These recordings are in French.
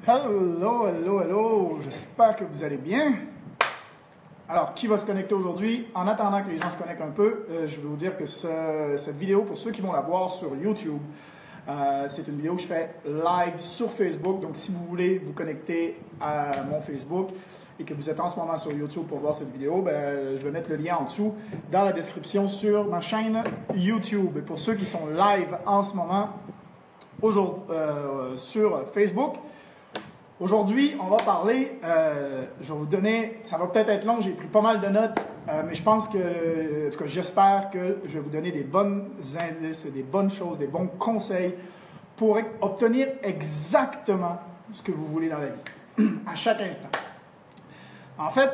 Hello, hello, hello, j'espère que vous allez bien. Alors, qui va se connecter aujourd'hui? En attendant que les gens se connectent un peu, je vais vous dire que cette vidéo, pour ceux qui vont la voir sur YouTube, c'est une vidéo que je fais live sur Facebook. Donc, si vous voulez vous connecter à mon Facebook et que vous êtes en ce moment sur YouTube pour voir cette vidéo, je vais mettre le lien en dessous dans la description sur ma chaîne YouTube. Et pour ceux qui sont live en ce moment sur Facebook, aujourd'hui, on va parler, je vais vous donner, ça va peut-être être long, j'ai pris pas mal de notes, mais je pense que, en tout cas, j'espère que je vais vous donner des bons indices, des bonnes choses, des bons conseils pour obtenir exactement ce que vous voulez dans la vie, à chaque instant. En fait,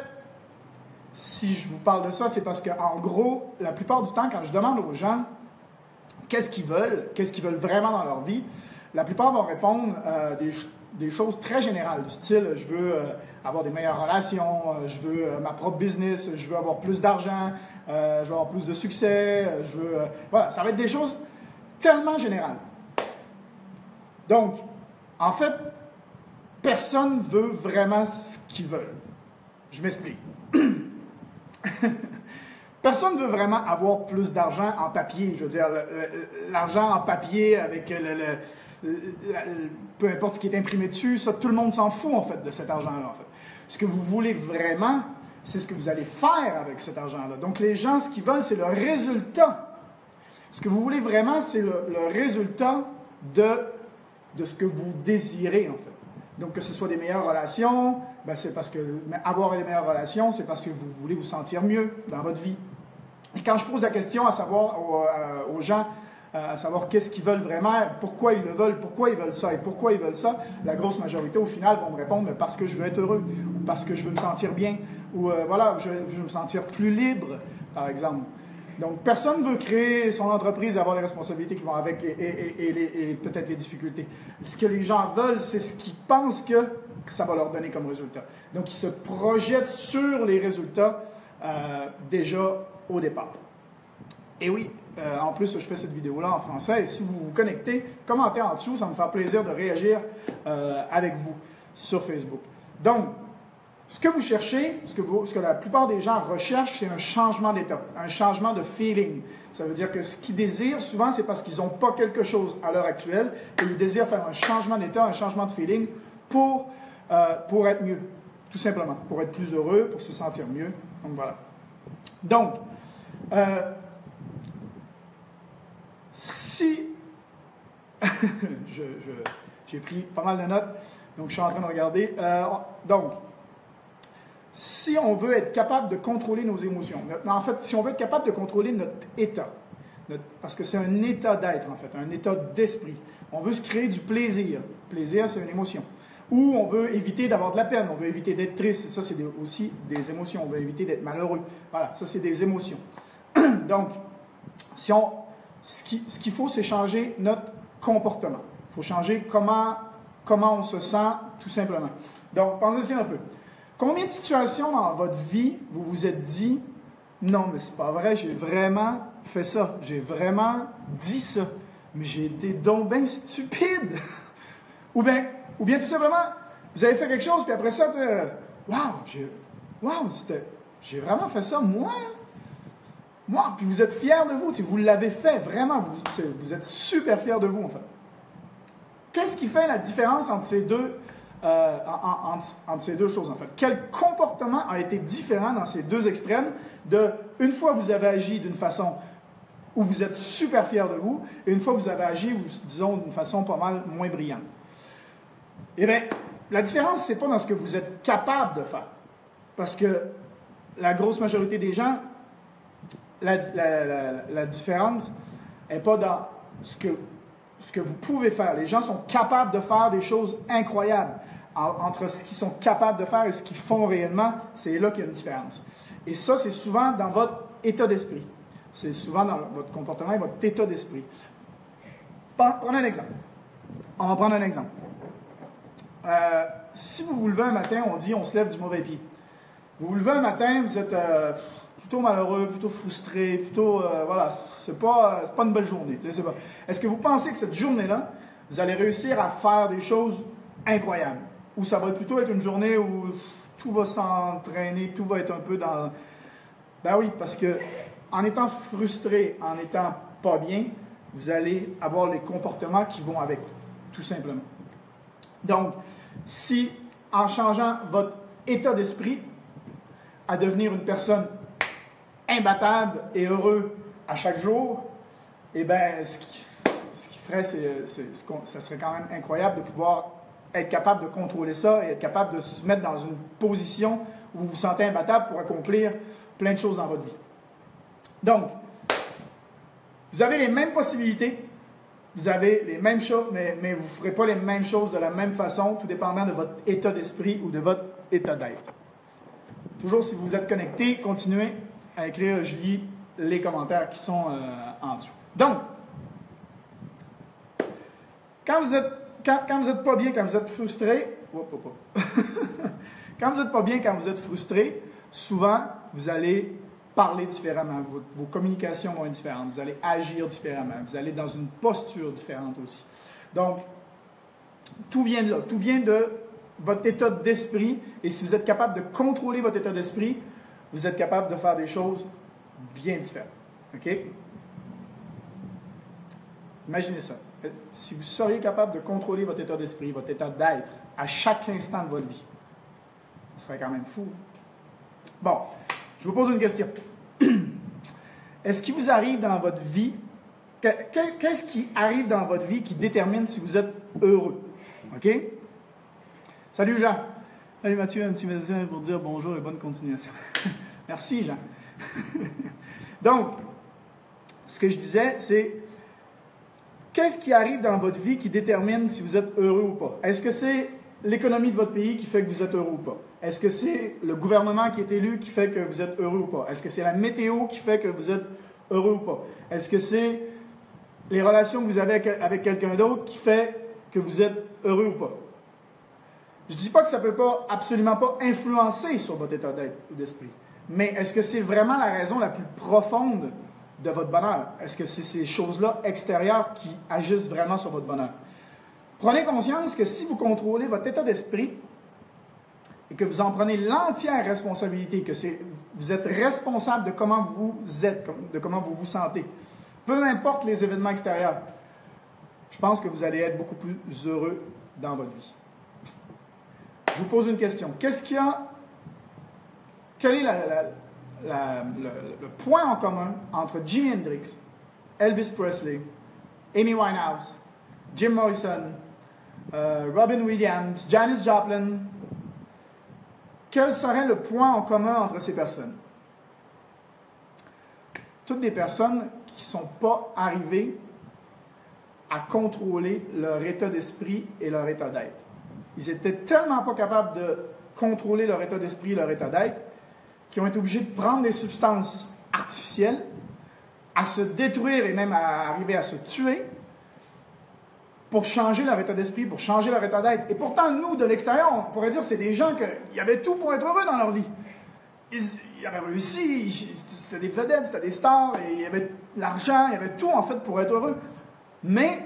si je vous parle de ça, c'est parce qu'en gros, la plupart du temps, quand je demande aux gens qu'est-ce qu'ils veulent vraiment dans leur vie, la plupart vont répondre des choses très générales, du style je veux avoir des meilleures relations, je veux ma propre business, je veux avoir plus d'argent, je veux avoir plus de succès, voilà, ça va être des choses tellement générales. Donc, en fait, personne ne veut vraiment ce qu'ils veulent. Je m'explique. Personne ne veut vraiment avoir plus d'argent en papier. Je veux dire, l'argent en papier avec peu importe ce qui est imprimé dessus, ça, tout le monde s'en fout, en fait, de cet argent-là, en fait. Ce que vous voulez vraiment, c'est ce que vous allez faire avec cet argent-là. Donc, les gens, ce qu'ils veulent, c'est le résultat. Ce que vous voulez vraiment, c'est le résultat de ce que vous désirez, en fait. Donc, que ce soit des meilleures relations, c'est parce que avoir des meilleures relations, c'est parce que vous voulez vous sentir mieux dans votre vie. Et quand je pose la question à savoir aux gens, à savoir qu'est-ce qu'ils veulent vraiment, pourquoi ils le veulent, pourquoi ils veulent ça et pourquoi ils veulent ça, la grosse majorité, au final, vont me répondre parce que je veux être heureux, ou parce que je veux me sentir bien, ou voilà, je veux me sentir plus libre, par exemple. Donc, personne ne veut créer son entreprise et avoir les responsabilités qui vont avec et peut-être les difficultés. Ce que les gens veulent, c'est ce qu'ils pensent que ça va leur donner comme résultat. Donc, ils se projettent sur les résultats déjà au départ. Et oui, en plus, je fais cette vidéo-là en français. Et si vous vous connectez, commentez en dessous, ça me fait plaisir de réagir avec vous sur Facebook. Donc, ce que vous cherchez, ce que la plupart des gens recherchent, c'est un changement d'état, un changement de feeling. Ça veut dire que ce qu'ils désirent, souvent, c'est parce qu'ils n'ont pas quelque chose à l'heure actuelle et ils désirent faire un changement d'état, un changement de feeling pour être mieux, tout simplement, pour être plus heureux, pour se sentir mieux. Donc, voilà. Donc, si... j'ai pris pas mal de notes, donc je suis en train de regarder. Donc, si on veut être capable de contrôler nos émotions, en fait, si on veut être capable de contrôler notre état, parce que c'est un état d'être, en fait, un état d'esprit, on veut se créer du plaisir. Le plaisir, c'est une émotion. Ou on veut éviter d'avoir de la peine, on veut éviter d'être triste, ça, c'est aussi des émotions. On veut éviter d'être malheureux. Voilà, ça, c'est des émotions. Donc, ce qu'il faut, c'est changer notre comportement. Il faut changer comment on se sent, tout simplement. Donc, pensez-y un peu. Combien de situations dans votre vie vous vous êtes dit « Non, mais c'est pas vrai, j'ai vraiment fait ça, j'ai vraiment dit ça, mais j'ai été donc bien stupide! » Ou bien, tout simplement, vous avez fait quelque chose, puis après ça, « Wow, j'ai vraiment fait ça, moi! » Puis vous êtes fiers de vous, vous l'avez fait, vraiment, vous êtes super fiers de vous, en fait. Qu'est-ce qui fait la différence entre ces deux choses, en fait? Quel comportement a été différent dans ces deux extrêmes une fois vous avez agi d'une façon où vous êtes super fiers de vous, et une fois vous avez agi, disons, d'une façon pas mal moins brillante? Eh bien, la différence, c'est pas dans ce que vous êtes capable de faire. Parce que la grosse majorité des gens, la différence n'est pas dans ce que vous pouvez faire. Les gens sont capables de faire des choses incroyables. Entre ce qu'ils sont capables de faire et ce qu'ils font réellement, c'est là qu'il y a une différence. Et ça, c'est souvent dans votre état d'esprit. C'est souvent dans votre comportement et votre état d'esprit. Prenez un exemple. On va prendre un exemple. Si vous vous levez un matin, on se lève du mauvais pied. Vous vous levez un matin, vous êtes plutôt malheureux, plutôt frustré, plutôt, voilà, c'est pas une belle journée. Est-ce que vous pensez que cette journée-là, vous allez réussir à faire des choses incroyables? ou ça va plutôt être une journée où tout va s'entraîner, tout va être un peu dans... Ben oui, parce que en étant frustré, en étant pas bien, vous allez avoir les comportements qui vont avec, tout simplement. Donc, si en changeant votre état d'esprit à devenir une personne imbattable et heureux à chaque jour, eh bien, ce qui ferait, ça serait quand même incroyable de pouvoir être capable de contrôler ça et être capable de se mettre dans une position où vous vous sentez imbattable pour accomplir plein de choses dans votre vie. Donc, vous avez les mêmes possibilités, vous avez les mêmes choses, mais vous ne ferez pas les mêmes choses de la même façon, tout dépendant de votre état d'esprit ou de votre état d'être. Toujours, si vous êtes connecté, continuez à écrire, je lis les commentaires qui sont en dessous. Donc, quand vous êtes pas bien, quand vous êtes frustré, quand vous n'êtes pas bien, quand vous êtes frustré, souvent, vous allez parler différemment, vos communications vont être différentes, vous allez agir différemment, vous allez dans une posture différente aussi. Donc, tout vient de là, tout vient de votre état d'esprit, et si vous êtes capable de contrôler votre état d'esprit, vous êtes capable de faire des choses bien différentes. OK? Imaginez ça. Si vous seriez capable de contrôler votre état d'esprit, votre état d'être, à chaque instant de votre vie, ce serait quand même fou. Bon, je vous pose une question. Est-ce qu'il vous arrive dans votre vie, qu'est-ce qui arrive dans votre vie qui détermine si vous êtes heureux? OK? Salut Jean. Salut Mathieu, un petit message pour dire bonjour et bonne continuation. Merci Jean. Donc, ce que je disais, c'est qu'est-ce qui arrive dans votre vie qui détermine si vous êtes heureux ou pas? Est-ce que c'est l'économie de votre pays qui fait que vous êtes heureux ou pas? Est-ce que c'est le gouvernement qui est élu qui fait que vous êtes heureux ou pas? Est-ce que c'est la météo qui fait que vous êtes heureux ou pas? Est-ce que c'est les relations que vous avez avec quelqu'un d'autre qui fait que vous êtes heureux ou pas? Je ne dis pas que ça ne peut pas, absolument pas influencer sur votre état d'être ou d'esprit. Mais est-ce que c'est vraiment la raison la plus profonde de votre bonheur? Est-ce que c'est ces choses-là extérieures qui agissent vraiment sur votre bonheur? Prenez conscience que si vous contrôlez votre état d'esprit et que vous en prenez l'entière responsabilité, que vous êtes responsable de comment vous êtes, de comment vous vous sentez, peu importe les événements extérieurs, je pense que vous allez être beaucoup plus heureux dans votre vie. Je vous pose une question. Quel est le point en commun entre Jimi Hendrix, Elvis Presley, Amy Winehouse, Jim Morrison, Robin Williams, Janis Joplin? Quel serait le point en commun entre ces personnes? Toutes des personnes qui ne sont pas arrivées à contrôler leur état d'esprit et leur état d'être. Ils étaient tellement pas capables de contrôler leur état d'esprit et leur état d'être qu'ils ont été obligés de prendre des substances artificielles, à se détruire et même à arriver à se tuer pour changer leur état d'esprit, pour changer leur état d'être. Et pourtant, nous, de l'extérieur, on pourrait dire que c'est des gens qui avaient tout pour être heureux dans leur vie. Ils avaient réussi, c'était des vedettes, c'était des stars, et il y avait l'argent, il y avait tout en fait pour être heureux. Mais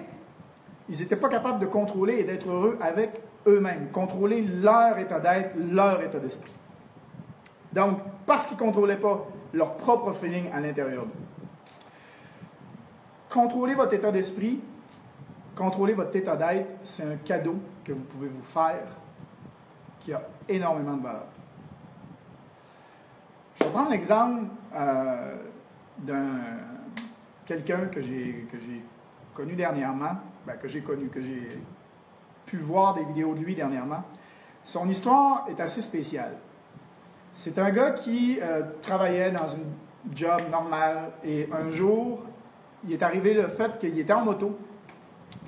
ils n'étaient pas capables de contrôler et d'être heureux avec eux-mêmes, contrôler leur état d'être, leur état d'esprit. Donc, parce qu'ils ne contrôlaient pas leur propre feeling à l'intérieur d'eux. Contrôler votre état d'esprit, contrôler votre état d'être, c'est un cadeau que vous pouvez vous faire qui a énormément de valeur. Je vais prendre l'exemple d'un quelqu'un que j'ai connu dernièrement, que j'ai pu voir des vidéos de lui dernièrement. Son histoire est assez spéciale. C'est un gars qui travaillait dans une job normale et un jour, il est arrivé le fait qu'il était en moto.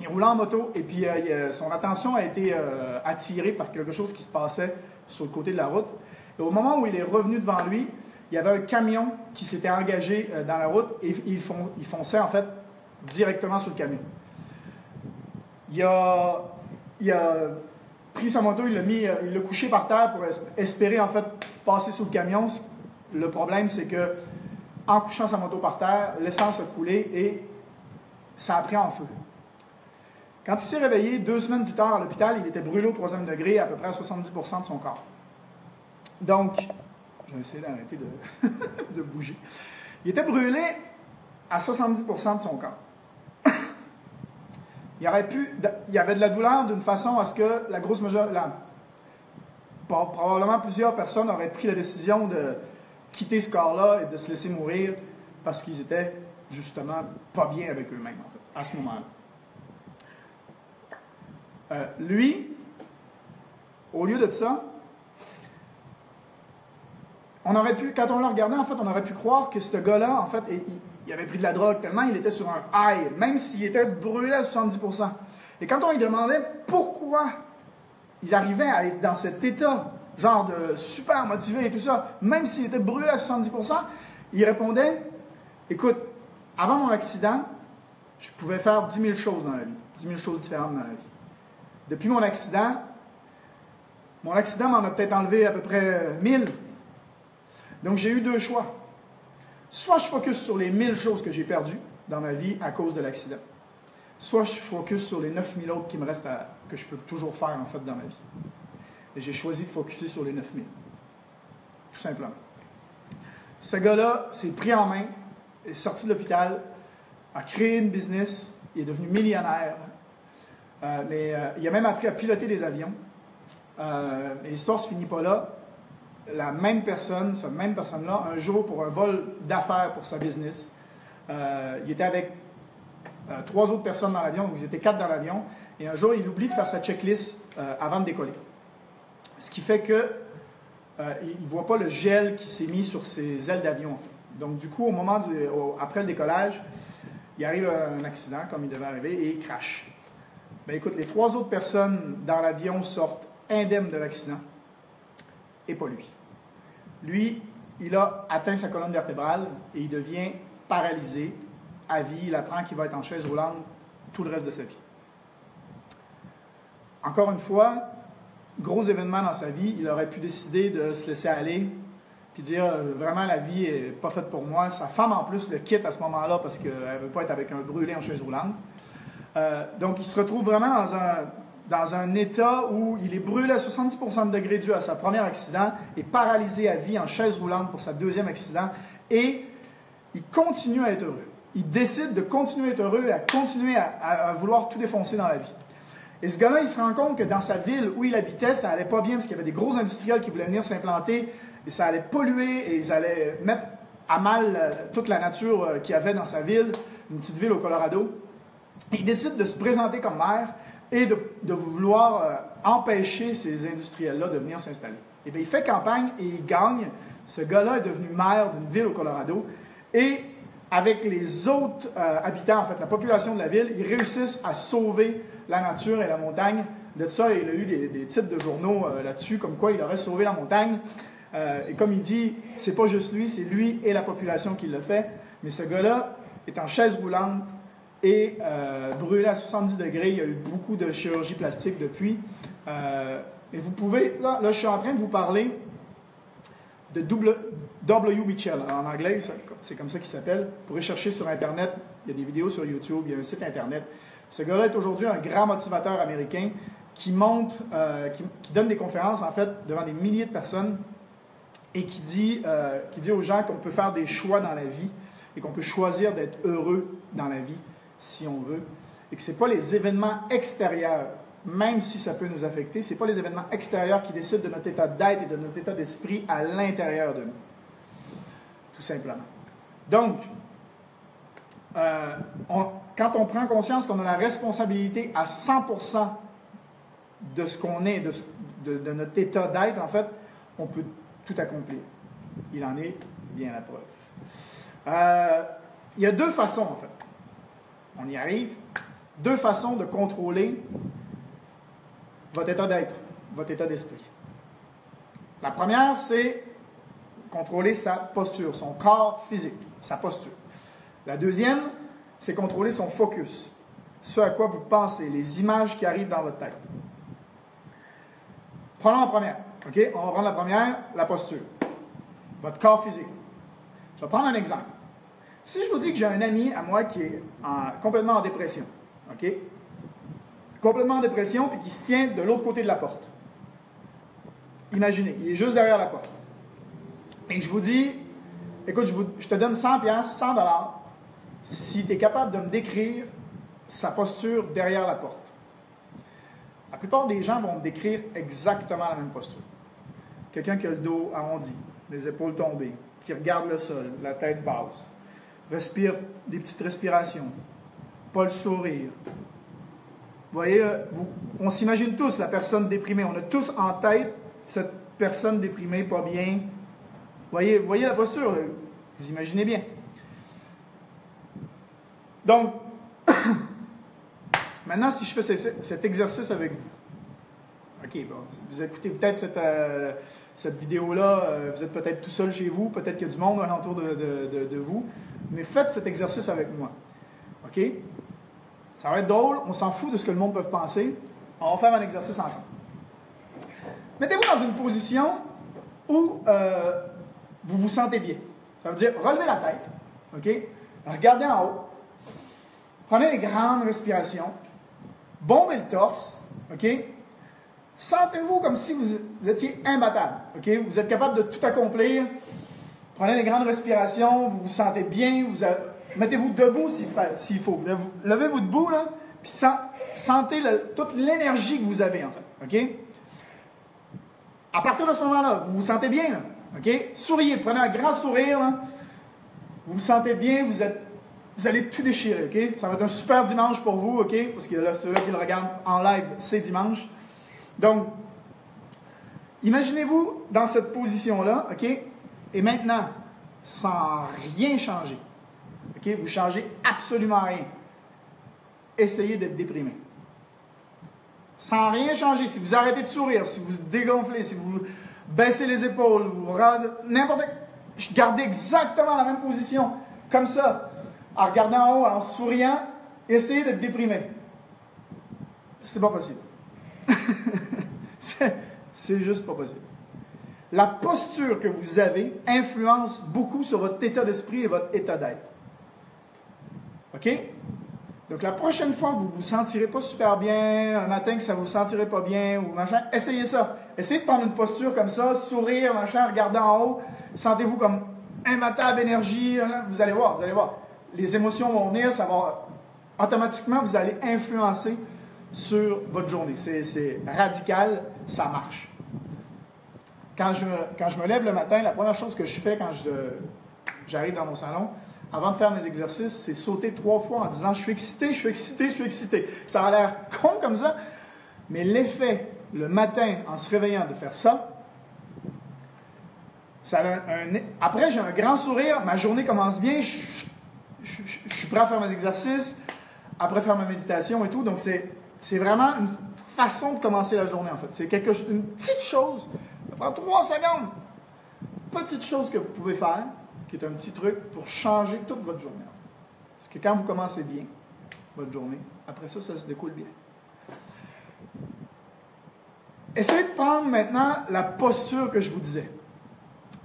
Il roulait en moto et puis son attention a été attirée par quelque chose qui se passait sur le côté de la route. Et au moment où il est revenu devant lui, il y avait un camion qui s'était engagé dans la route et il fonçait en fait directement sur le camion. Il a pris sa moto, il l'a couché par terre pour espérer en fait passer sous le camion. Le problème, c'est que en couchant sa moto par terre, l'essence a coulé et ça a pris en feu. Quand il s'est réveillé 2 semaines plus tard à l'hôpital, il était brûlé au 3e degré, à peu près à 70% de son corps. Donc, je vais essayer d'arrêter de bouger. Il était brûlé à 70% de son corps. Il y avait de la douleur d'une façon à ce que la grosse majorité, probablement plusieurs personnes auraient pris la décision de quitter ce corps-là et de se laisser mourir parce qu'ils étaient justement pas bien avec eux-mêmes, en fait, à ce moment-là. Lui, au lieu de ça, on aurait pu, quand on l'a regardé, en fait, on aurait pu croire que ce gars-là, en fait, il avait pris de la drogue tellement il était sur un high, même s'il était brûlé à 70%. Et quand on lui demandait pourquoi il arrivait à être dans cet état, genre de super motivé et tout ça, même s'il était brûlé à 70%, il répondait, écoute, avant mon accident, je pouvais faire 10 000 choses dans la vie, 10 000 choses différentes dans la vie. Depuis mon accident m'en a peut-être enlevé à peu près 1000. Donc j'ai eu 2 choix. Soit je focus sur les 1000 choses que j'ai perdues dans ma vie à cause de l'accident, soit je focus sur les 9000 autres qui me restent que je peux toujours faire en fait dans ma vie. Et j'ai choisi de focuser sur les 9000. Tout simplement. Ce gars-là s'est pris en main, est sorti de l'hôpital, a créé une business, il est devenu millionnaire, mais il a même appris à piloter des avions. Mais l'histoire ne se finit pas là. La même personne, cette même personne-là, un jour, pour un vol d'affaires pour sa business, il était avec 3 autres personnes dans l'avion, donc ils étaient 4 dans l'avion, et un jour, il oublie de faire sa checklist avant de décoller. Ce qui fait que il ne voit pas le gel qui s'est mis sur ses ailes d'avion. En fait. Donc, du coup, après le décollage, il arrive un accident, comme il devait arriver, et il crache. Ben, écoute, les 3 autres personnes dans l'avion sortent indemnes de l'accident, et pas lui. Lui, il a atteint sa colonne vertébrale et il devient paralysé à vie. Il apprend qu'il va être en chaise roulante tout le reste de sa vie. Encore une fois, gros événement dans sa vie, il aurait pu décider de se laisser aller puis dire vraiment la vie n'est pas faite pour moi. Sa femme en plus le quitte à ce moment-là parce qu'elle ne veut pas être avec un brûlé en chaise roulante. Donc il se retrouve vraiment dans un état où il est brûlé à 70% de degré dû à sa première accident et paralysé à vie en chaise roulante pour sa deuxième accident. Et il continue à être heureux. Il décide de continuer à être heureux et à continuer à vouloir tout défoncer dans la vie. Et ce gars-là, il se rend compte que dans sa ville où il habitait, ça n'allait pas bien parce qu'il y avait des gros industriels qui voulaient venir s'implanter et ça allait polluer et ils allaient mettre à mal toute la nature qu'il y avait dans sa ville, une petite ville au Colorado. Il décide de se présenter comme maire et de vouloir empêcher ces industriels-là de venir s'installer. Et bien, il fait campagne et il gagne. Ce gars-là est devenu maire d'une ville au Colorado. Et avec les autres habitants, en fait, la population de la ville, ils réussissent à sauver la nature et la montagne. De ça, il a eu des titres de journaux là-dessus, comme quoi il aurait sauvé la montagne. Et comme il dit, c'est pas juste lui, c'est lui et la population qui le fait. Mais ce gars-là est en chaise roulante, et brûlé à 70 degrés. Il y a eu beaucoup de chirurgie plastique depuis. Et vous pouvez... Là, je suis en train de vous parler de W. Mitchell. En anglais, c'est comme ça qu'il s'appelle. Vous pourrez chercher sur Internet. Il y a des vidéos sur YouTube. Il y a un site Internet. Ce gars-là est aujourd'hui un grand motivateur américain qui qui donne des conférences, en fait, devant des milliers de personnes et qui dit aux gens qu'on peut faire des choix dans la vie et qu'on peut choisir d'être heureux dans la vie si on veut, et que ce n'est pas les événements extérieurs, même si ça peut nous affecter, ce n'est pas les événements extérieurs qui décident de notre état d'être et de notre état d'esprit à l'intérieur de nous. Tout simplement. Donc, quand on prend conscience qu'on a la responsabilité à 100% de ce qu'on est, de notre état d'être, en fait, on peut tout accomplir. Il en est bien la preuve. Il y a 2 façons, en fait. On y arrive. 2 façons de contrôler votre état d'être, votre état d'esprit. La première, c'est contrôler sa posture, son corps physique, sa posture. La deuxième, c'est contrôler son focus, ce à quoi vous pensez, les images qui arrivent dans votre tête. Prenons la première. OK? On va prendre la première, la posture. Votre corps physique. Je vais prendre un exemple. Si je vous dis que j'ai un ami à moi qui est complètement en dépression, OK? complètement en dépression, puis qui se tient de l'autre côté de la porte. Imaginez, il est juste derrière la porte. Et je vous dis, écoute, je te donne 100 piastres, 100 $, si tu es capable de me décrire sa posture derrière la porte. La plupart des gens vont me décrire exactement la même posture. Quelqu'un qui a le dos arrondi, les épaules tombées, qui regarde le sol, la tête basse, respire des petites respirations, pas le sourire. Vous voyez, on s'imagine tous la personne déprimée. On a tous en tête cette personne déprimée, pas bien. Voyez la posture, là. Vous imaginez bien. Donc, maintenant, si je fais cet exercice avec vous, OK, bon, vous écoutez peut-être cette vidéo-là, vous êtes peut-être tout seul chez vous, peut-être qu'il y a du monde alentour de vous, mais faites cet exercice avec moi. OK? Ça va être drôle, on s'en fout de ce que le monde peut penser. On va faire un exercice ensemble. Mettez-vous dans une position où vous vous sentez bien. Ça veut dire, relevez la tête, OK? Regardez en haut. Prenez des grandes respirations. Bombez le torse, OK? Sentez-vous comme si vous étiez imbattable, OK? Vous êtes capable de tout accomplir. Prenez des grandes respirations, vous vous sentez bien, mettez-vous debout s'il faut. Levez-vous debout, là, puis sentez toute l'énergie que vous avez, en fait, OK? À partir de ce moment-là, vous vous sentez bien, là, OK? Souriez, prenez un grand sourire, là. Vous vous sentez bien, vous allez tout déchirer, OK? Ça va être un super dimanche pour vous, OK? Parce que là, ceux-là qui le regardent en live, c'est dimanche. Donc, imaginez-vous dans cette position-là, OK? Et maintenant, sans rien changer, OK? Vous ne changez absolument rien. Essayez d'être déprimé. Sans rien changer, si vous arrêtez de sourire, si vous dégonflez, si vous baissez les épaules, vous rendez n'importe quoi, gardez exactement la même position, comme ça, en regardant en haut, en souriant, essayez d'être déprimé. C'est pas possible. C'est juste pas possible. La posture que vous avez influence beaucoup sur votre état d'esprit et votre état d'être. OK? Donc, la prochaine fois que vous ne vous sentirez pas super bien, un matin que ça ne vous sentirez pas bien, ou machin, essayez ça. Essayez de prendre une posture comme ça, sourire, machin, regarder en haut. Sentez-vous comme imbattable énergie. Vous allez voir, Les émotions vont venir, ça va... Automatiquement, vous allez influencer sur votre journée. C'est radical, ça marche. Quand je me lève le matin, la première chose que je fais quand j'arrive dans mon salon, avant de faire mes exercices, c'est sauter 3 fois en disant « Je suis excité, je suis excité, je suis excité ». Ça a l'air con comme ça, mais l'effet, le matin, en se réveillant, de faire ça a après, j'ai un grand sourire, ma journée commence bien, je suis prêt à faire mes exercices, après faire ma méditation et tout. Donc, c'est vraiment une façon de commencer la journée, en fait. C'est une petite chose, ça prend 3 secondes. Petite chose que vous pouvez faire, qui est un petit truc pour changer toute votre journée. Parce que quand vous commencez bien votre journée, après ça, ça se découle bien. Essayez de prendre maintenant la posture que je vous disais,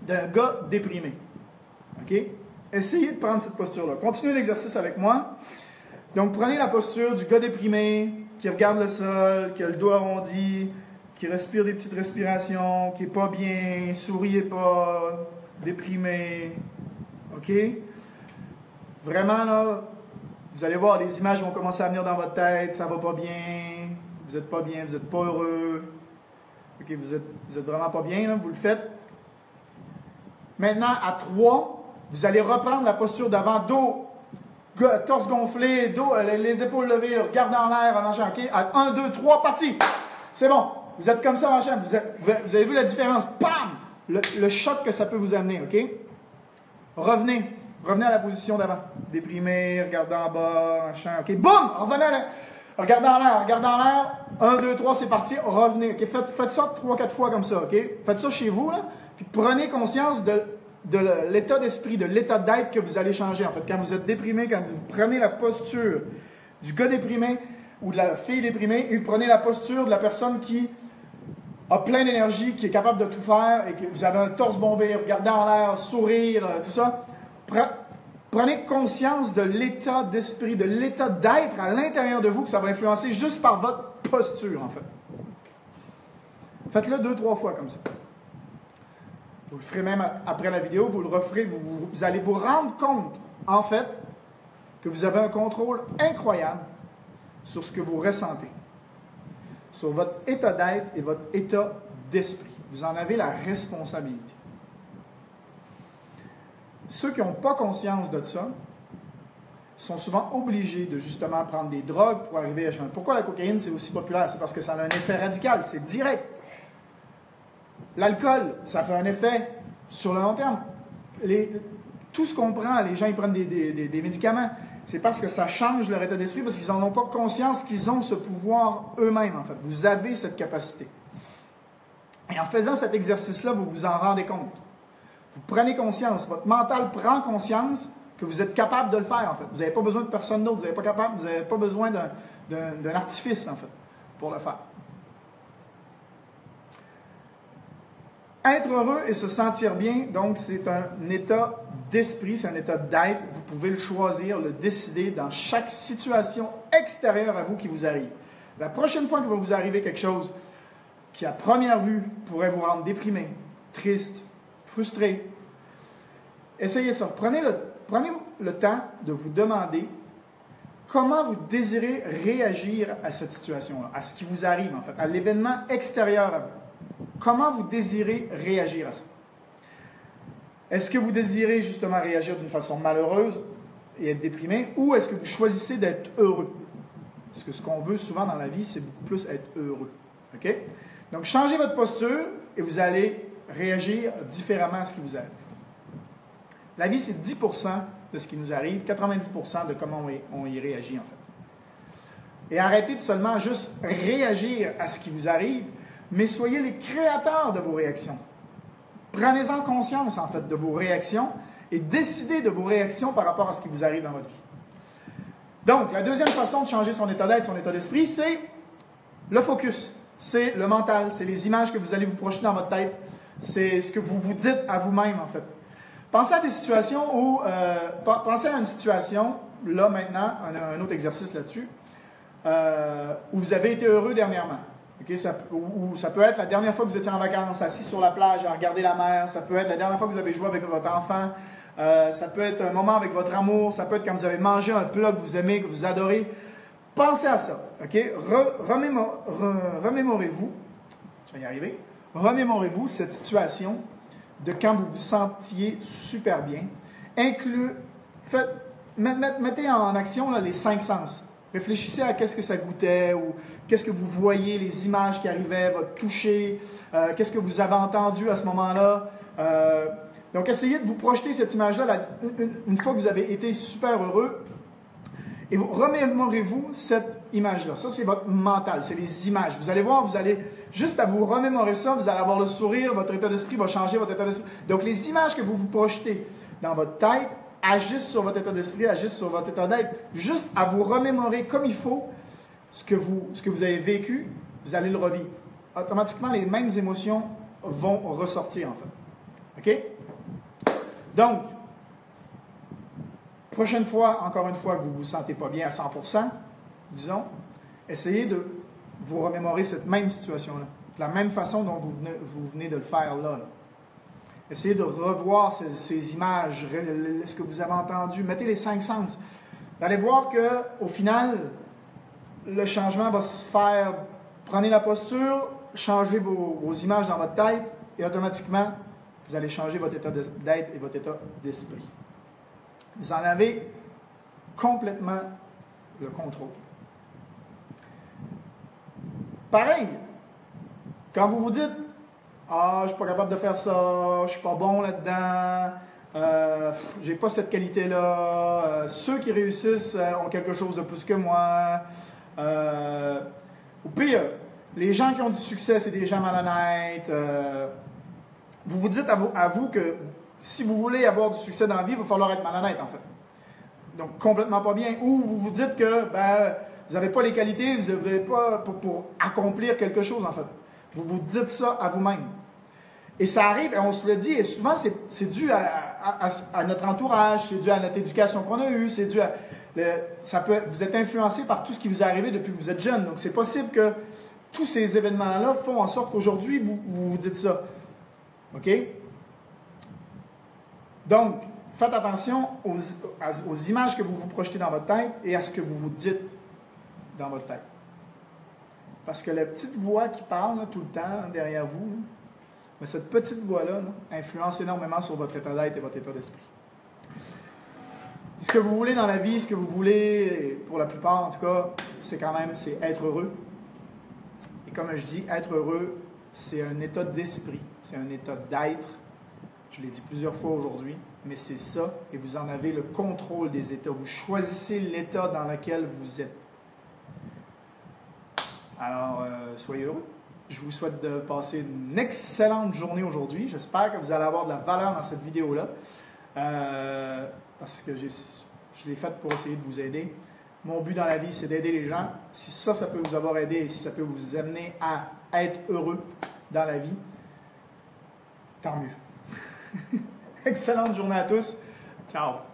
d'un gars déprimé. OK? Essayez de prendre cette posture-là. Continuez l'exercice avec moi. Donc, prenez la posture du gars déprimé, qui regarde le sol, qui a le dos arrondi, qui respire des petites respirations, qui n'est pas bien, souriez pas, déprimé. OK? Vraiment, là, vous allez voir, les images vont commencer à venir dans votre tête, ça va pas bien, vous n'êtes pas bien, vous n'êtes pas heureux. OK, vous êtes vraiment pas bien, là, vous le faites. Maintenant, à 3, vous allez reprendre la posture d'avant, dos, torse gonflé, dos, les épaules levées, regard dans l'air, en enchaînant. OK? À 1, 2, 3, parti! C'est bon. Vous êtes comme ça en enchaînant. Vous avez vu la différence? Bam! Le choc que ça peut vous amener, OK? Revenez à la position d'avant. Déprimé, regardez en bas, machin. OK? Boum! Revenez regardez en l'air. 1, 2, 3, c'est parti. Revenez. OK? Faites ça 3-4 fois comme ça, OK? Faites ça chez vous, là. Puis prenez conscience de l'état d'esprit, de l'état d'être que vous allez changer. En fait, quand vous êtes déprimé, quand vous prenez la posture du gars déprimé ou de la fille déprimée, et vous prenez la posture de la personne qui a plein d'énergie, qui est capable de tout faire, et que vous avez un torse bombé, regardez en l'air, sourire, tout ça, Prenez conscience de l'état d'esprit, de l'état d'être à l'intérieur de vous que ça va influencer juste par votre posture, en fait. Faites-le 2-3 fois comme ça. Vous le ferez même après la vidéo, vous le referez, vous allez vous rendre compte, en fait, que vous avez un contrôle incroyable sur ce que vous ressentez, sur votre état d'être et votre état d'esprit. Vous en avez la responsabilité. Ceux qui n'ont pas conscience de ça sont souvent obligés de justement prendre des drogues pour arriver à changer. Pourquoi la cocaïne, c'est aussi populaire? C'est parce que ça a un effet radical, c'est direct. L'alcool, ça fait un effet sur le long terme. Tout ce qu'on prend, les gens ils prennent des médicaments, c'est parce que ça change leur état d'esprit, parce qu'ils n'en ont pas conscience qu'ils ont ce pouvoir eux-mêmes, en fait. Vous avez cette capacité. Et en faisant cet exercice-là, vous vous en rendez compte. Vous prenez conscience, votre mental prend conscience que vous êtes capable de le faire, en fait. Vous n'avez pas besoin de personne d'autre, vous n'avez pas besoin d'un artifice, en fait, pour le faire. Être heureux et se sentir bien, donc, c'est un état d'esprit, c'est un état d'être. Vous pouvez le choisir, le décider dans chaque situation extérieure à vous qui vous arrive. La prochaine fois qu'il va vous arriver quelque chose qui, à première vue, pourrait vous rendre déprimé, triste, frustré, essayez ça. Prenez le temps de vous demander comment vous désirez réagir à cette situation-là, à ce qui vous arrive, en fait, à l'événement extérieur à vous. Comment vous désirez réagir à ça? Est-ce que vous désirez justement réagir d'une façon malheureuse et être déprimé, ou est-ce que vous choisissez d'être heureux? Parce que ce qu'on veut souvent dans la vie, c'est beaucoup plus être heureux. OK? Donc, changez votre posture et vous allez réagir différemment à ce qui vous arrive. La vie, c'est 10% de ce qui nous arrive, 90% de comment on y réagit, en fait. Et arrêtez de seulement juste réagir à ce qui vous arrive, mais soyez les créateurs de vos réactions. Prenez-en conscience, en fait, de vos réactions et décidez de vos réactions par rapport à ce qui vous arrive dans votre vie. Donc, la deuxième façon de changer son état d'être, son état d'esprit, c'est le focus. C'est le mental, c'est les images que vous allez vous projeter dans votre tête. C'est ce que vous vous dites à vous-même, en fait. Pensez à des situations où... pensez à une situation, là, maintenant, un autre exercice là-dessus, où vous avez été heureux dernièrement. Okay, ça peut être la dernière fois que vous étiez en vacances, assis sur la plage à regarder la mer. Ça peut être la dernière fois que vous avez joué avec votre enfant. Ça peut être un moment avec votre amour. Ça peut être quand vous avez mangé un plat que vous aimez, que vous adorez. Pensez à ça. Okay? Remémorez-vous. Je vais y arriver. Remémorez-vous cette situation de quand vous vous sentiez super bien. Mettez en action là, les 5 sens. Réfléchissez à qu'est-ce que ça goûtait ou qu'est-ce que vous voyez, les images qui arrivaient, votre toucher, qu'est-ce que vous avez entendu à ce moment-là. Donc, essayez de vous projeter cette image-là une fois que vous avez été super heureux et remémorez-vous cette image-là. Ça, c'est votre mental, c'est les images. Vous allez voir, vous allez juste à vous remémorer ça, vous allez avoir le sourire, votre état d'esprit va changer, votre état d'esprit. Donc, les images que vous vous projetez dans votre tête agissent sur votre état d'esprit, agissent sur votre état d'être. Juste à vous remémorer comme il faut ce que vous avez vécu, vous allez le revivre. Automatiquement, les mêmes émotions vont ressortir, en fait. OK? Donc, prochaine fois, encore une fois, que vous ne vous sentez pas bien à 100%, disons, essayez de vous remémorer cette même situation-là, de la même façon dont vous venez de le faire là. Essayez de revoir ces images, ce que vous avez entendu. Mettez les 5 sens. Vous allez voir qu'au final, le changement va se faire. Prenez la posture, changez vos images dans votre tête et automatiquement, vous allez changer votre état d'être et votre état d'esprit. Vous en avez complètement le contrôle. Pareil, quand vous vous dites « Ah, je ne suis pas capable de faire ça, je ne suis pas bon là-dedans, je n'ai pas cette qualité-là, ceux qui réussissent ont quelque chose de plus que moi. Ou pire, les gens qui ont du succès, c'est des gens malhonnêtes. Vous vous dites à vous que si vous voulez avoir du succès dans la vie, il va falloir être malhonnête, en fait. Donc, complètement pas bien. Ou vous vous dites que vous n'avez pas les qualités, vous n'avez pas pour accomplir quelque chose, en fait. Vous vous dites ça à vous-même. Et ça arrive, et on se le dit, et souvent c'est dû à notre entourage, c'est dû à notre éducation qu'on a eue, c'est dû à... vous êtes influencé par tout ce qui vous est arrivé depuis que vous êtes jeune. Donc c'est possible que tous ces événements-là font en sorte qu'aujourd'hui, vous dites ça. OK? Donc, faites attention aux images que vous vous projetez dans votre tête et à ce que vous vous dites dans votre tête. Parce que la petite voix qui parle là, tout le temps derrière vous, là, mais cette petite voix-là influence énormément sur votre état d'être et votre état d'esprit. Ce que vous voulez dans la vie, ce que vous voulez, pour la plupart en tout cas, c'est être heureux. Et comme je dis, être heureux, c'est un état d'esprit, c'est un état d'être. Je l'ai dit plusieurs fois aujourd'hui, mais c'est ça, et vous en avez le contrôle des états. Vous choisissez l'état dans lequel vous êtes. Alors, soyez heureux. Je vous souhaite de passer une excellente journée aujourd'hui. J'espère que vous allez avoir de la valeur dans cette vidéo-là. Parce que je l'ai faite pour essayer de vous aider. Mon but dans la vie, c'est d'aider les gens. Si ça peut vous avoir aidé et si ça peut vous amener à être heureux dans la vie, tant mieux. Excellente journée à tous. Ciao.